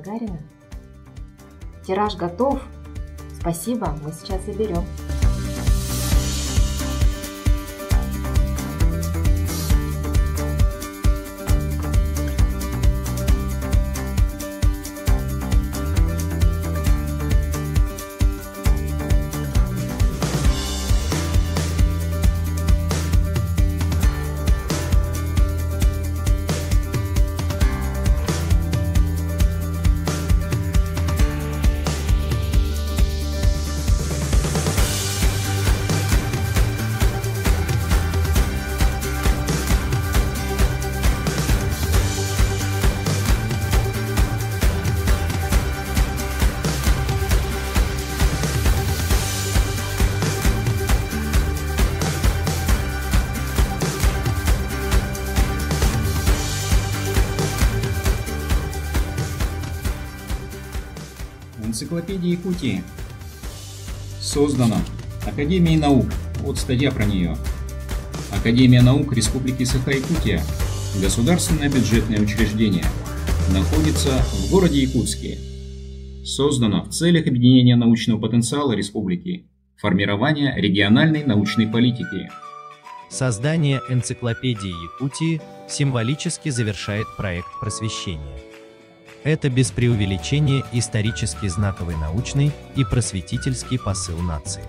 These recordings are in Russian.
Гагарина. Тираж готов. Спасибо, мы сейчас заберем. Энциклопедия Якутии создана Академией наук. Вот статья про нее. Академия наук Республики Саха-Якутия. Государственное бюджетное учреждение. Находится в городе Якутске. Создана в целях объединения научного потенциала республики, формирования региональной научной политики. Создание энциклопедии Якутии символически завершает проект просвещения. Это без преувеличения исторически знаковый научный и просветительский посыл нации.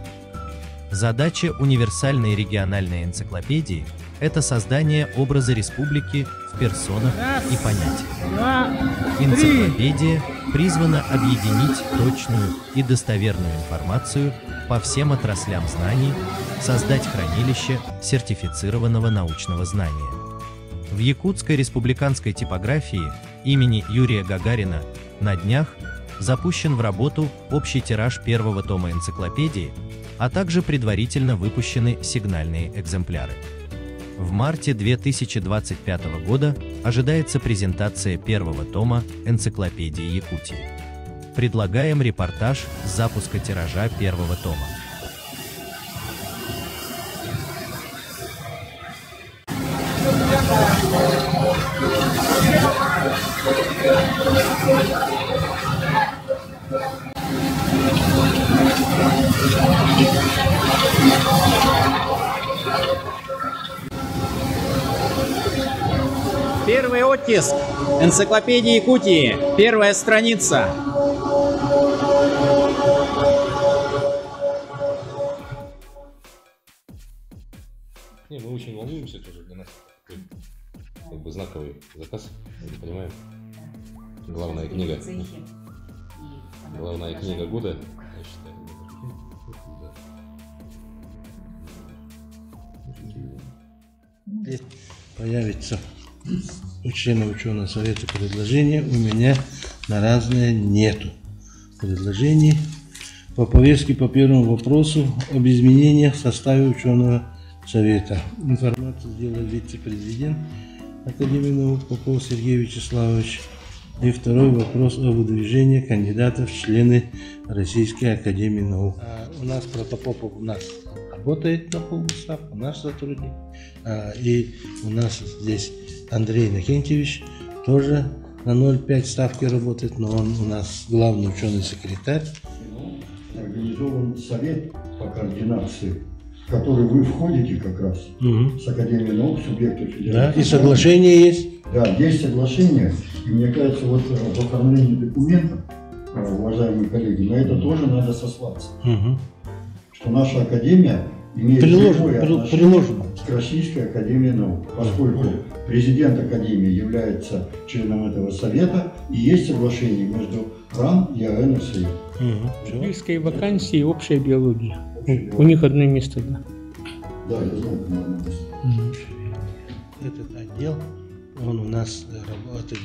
Задача универсальной региональной энциклопедии – это создание образа республики в персонах и понятиях. Энциклопедия призвана объединить точную и достоверную информацию по всем отраслям знаний, создать хранилище сертифицированного научного знания. В якутской республиканской типографии имени Юрия Гагарина на днях запущен в работу общий тираж первого тома энциклопедии, а также предварительно выпущены сигнальные экземпляры. В марте 2025 года ожидается презентация первого тома энциклопедии Якутии. Предлагаем репортаж с запуска тиража первого тома. Первый оттиск энциклопедии Якутии. Первая страница. Не, мы очень волнуемся тоже, для нас как бы знаковый заказ, мы понимаем. Главная книга. Главная книга года, я считаю. Появится у члена ученого совета предложение, у меня на разное нету предложений. По повестке по первому вопросу об изменениях в составе ученого совета. Информацию сделал вице-президент Академии наук Попов Сергей Вячеславович. И второй вопрос о выдвижении кандидатов в члены Российской Академии наук. У нас Протопопов работает на полную ставку, наш сотрудник. И у нас здесь Андрей Иннокентьевич тоже на 0,5 ставки работает, но он у нас главный ученый-секретарь. Организован совет по координации, в который вы входите как раз с Академией наук, субъектов федерации. Да, и соглашение есть. Да, есть соглашение. И мне кажется, вот в оформлении документов, уважаемые коллеги, на это тоже надо сослаться. Что наша Академия имеет прямое отношение к Российской Академии наук, поскольку президент Академии является членом этого совета, и есть соглашение между РАН и АНРСИ. Английские вакансии и общая биология. У них одно место, да. Да, я знаю, одно место. Этот отдел, он у нас,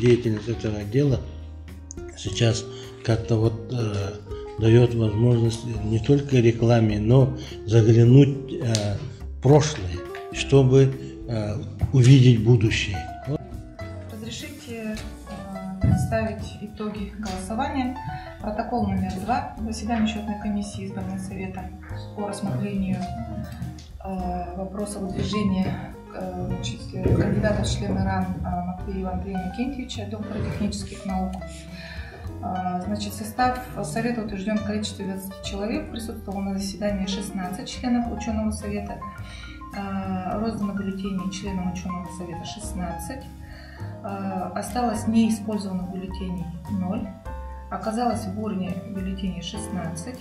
деятельность этого отдела сейчас как-то вот дает возможность не только рекламе, но заглянуть в прошлое, чтобы увидеть будущее. Разрешите представить итоги голосования. Протокол номер 2. Заседание счетной комиссии избранного совета по рассмотрению вопроса выдвижения кандидата в члены РАН Матвеева Андрея Иннокентьевича, доктора технических наук. Значит, состав совета утвержден в количестве 20 человек. Присутствовало на заседании 16 членов ученого совета. Роздано бюллетени членам ученого совета 16. Осталось неиспользованных бюллетеней 0. Оказалось в урне бюллетеней 16.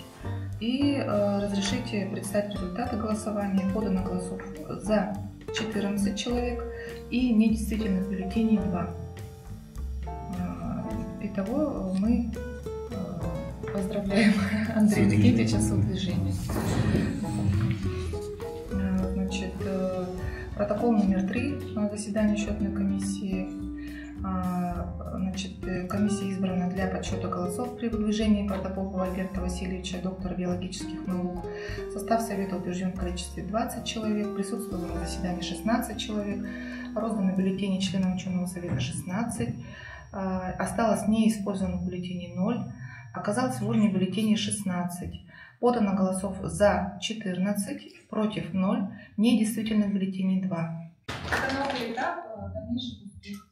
И разрешите представить результаты голосования. Подано голосов за 14 человек и недействительных бюллетеней 2. Итого мы поздравляем Андрея Никитича с выдвижением. Значит, протокол номер 3 на заседании счетной комиссии. Значит, комиссия избрана для подсчета голосов при выдвижении Протопопова Альберта Васильевича, доктора биологических наук. Состав совета утвержден в количестве 20 человек. Присутствовало на заседании 16 человек. Розданы бюллетени членам ученого совета 16. Осталось неиспользованных бюллетеней 0. Оказалось в урне бюллетеней 16. Подано голосов за 14, против 0, недействительных бюллетеней 2. Это новый этап дальнейших успехов.